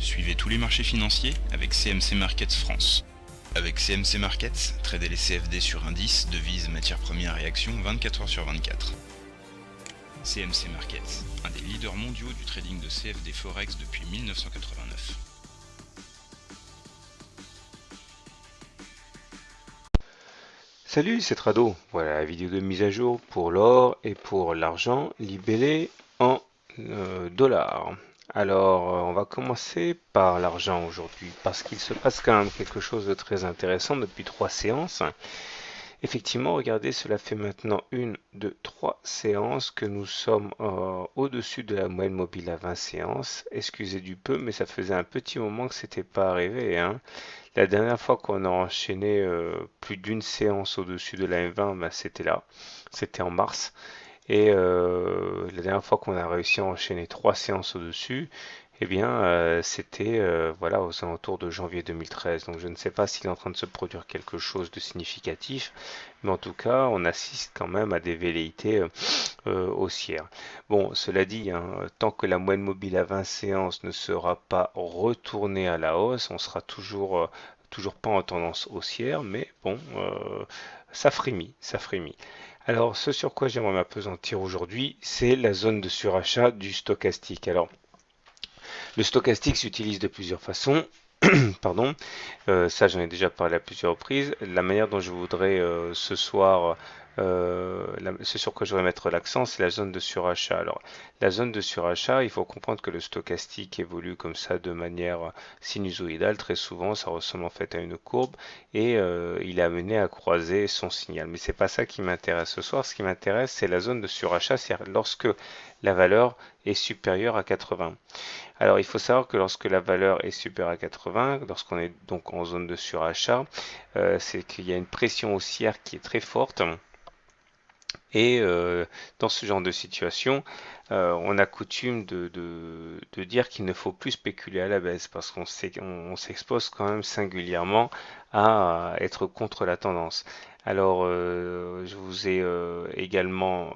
Suivez tous les marchés financiers avec CMC Markets France. Avec CMC Markets, tradez les CFD sur indices, devises, matières premières et actions 24 heures sur 24. CMC Markets, un des leaders mondiaux du trading de CFD Forex depuis 1989. Salut, c'est Trado. Voilà la vidéo de mise à jour pour l'or et pour l'argent libellé en dollars. Alors, on va commencer par l'argent aujourd'hui parce qu'il se passe quand même quelque chose de très intéressant depuis 3 séances. Effectivement, regardez, cela fait maintenant 1, 2, 3 séances que nous sommes au-dessus de la moyenne mobile à 20 séances. Excusez du peu, mais ça faisait un petit moment que c'était pas arrivé, hein. La dernière fois qu'on a enchaîné plus d'une séance au-dessus de la M20, bah, c'était là, c'était en mars. Et la dernière fois qu'on a réussi à enchaîner 3 séances au-dessus, eh bien, c'était voilà, aux alentours de janvier 2013. Donc je ne sais pas s'il est en train de se produire quelque chose de significatif, mais en tout cas, on assiste quand même à des velléités haussières. Bon, cela dit, hein, tant que la moyenne mobile à 20 séances ne sera pas retournée à la hausse, on sera toujours pas en tendance haussière, mais bon, ça frémit, ça frémit. Alors, ce sur quoi j'aimerais m'appesantir aujourd'hui, c'est la zone de surachat du stochastique. Alors, le stochastique s'utilise de plusieurs façons. Pardon, ça j'en ai déjà parlé à plusieurs reprises. La manière dont je voudrais ce soir, ce sur quoi je voudrais mettre l'accent, c'est la zone de surachat. Alors, la zone de surachat, il faut comprendre que le stochastique évolue comme ça de manière sinusoïdale. Très souvent, ça ressemble en fait à une courbe et il est amené à croiser son signal. Mais c'est pas ça qui m'intéresse ce soir. Ce qui m'intéresse, c'est la zone de surachat, c'est-à-dire lorsque la valeur est supérieure à 80. Alors, il faut savoir que lorsque la valeur est supérieure à 80, lorsqu'on est donc en zone de surachat, c'est qu'il y a une pression haussière qui est très forte. Et dans ce genre de situation, on a coutume de dire qu'il ne faut plus spéculer à la baisse parce qu'on s'expose quand même singulièrement à être contre la tendance. Alors, je vous ai également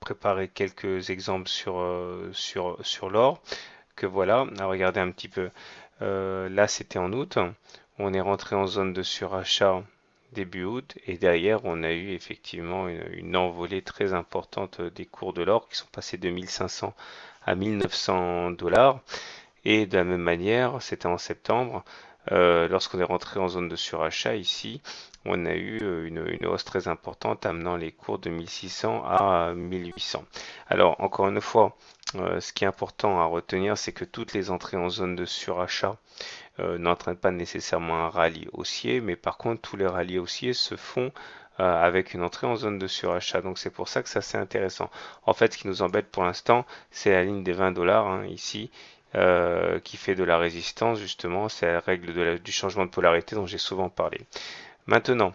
préparé quelques exemples sur l'or que voilà, à regarder un petit peu. Là, c'était en août. On est rentré en zone de surachat début août et derrière, on a eu effectivement une envolée très importante des cours de l'or qui sont passés de 1500 à 1900 dollars. Et de la même manière, c'était en septembre, lorsqu'on est rentré en zone de surachat ici, on a eu une hausse très importante amenant les cours de 1600 à 1800. Alors, encore une fois, ce qui est important à retenir, c'est que toutes les entrées en zone de surachat n'entraînent pas nécessairement un rallye haussier, mais par contre, tous les rallyes haussiers se font avec une entrée en zone de surachat. Donc c'est pour ça que c'est assez intéressant. En fait, ce qui nous embête pour l'instant, c'est la ligne des 20 dollars hein, ici. Qui fait de la résistance justement, c'est la règle du changement de polarité dont j'ai souvent parlé. Maintenant,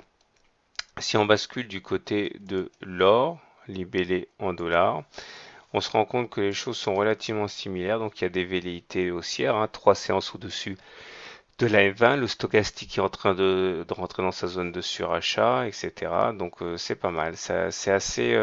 si on bascule du côté de l'or, libellé en dollars, on se rend compte que les choses sont relativement similaires, donc il y a des velléités haussières, hein, 3 séances au-dessus de la M20, le stochastique qui est en train de rentrer dans sa zone de surachat, etc. Donc c'est pas mal, c'est assez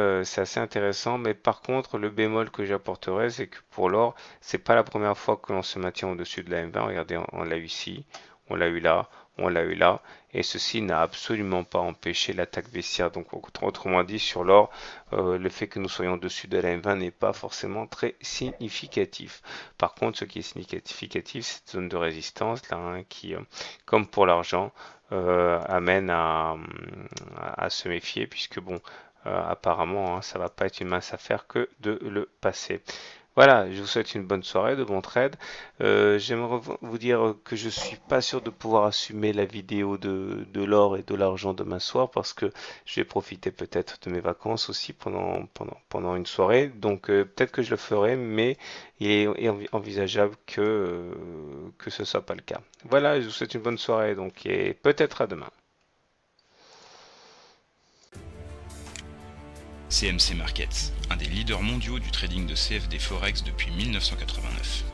intéressant, mais par contre le bémol que j'apporterai, c'est que pour l'or, c'est pas la première fois que l'on se maintient au-dessus de la M20. Regardez, on l'a eu ici, on l'a eu là, on l'a eu là, et ceci n'a absolument pas empêché l'attaque baissière. Donc autrement dit, sur l'or, le fait que nous soyons au-dessus de la M20 n'est pas forcément très significatif. Par contre, ce qui est significatif, c'est cette zone de résistance là, hein, qui, comme pour l'argent, amène à se méfier, puisque bon, apparemment, hein, ça va pas être une mince affaire que de le passer. Voilà, je vous souhaite une bonne soirée, de bons trades. J'aimerais vous dire que je suis pas sûr de pouvoir assumer la vidéo de l'or et de l'argent demain soir parce que je vais profiter peut-être de mes vacances aussi pendant une soirée. Donc peut-être que je le ferai, mais il est envisageable que ce soit pas le cas. Voilà, je vous souhaite une bonne soirée donc et peut-être à demain. CMC Markets, un des leaders mondiaux du trading de CFD Forex depuis 1989.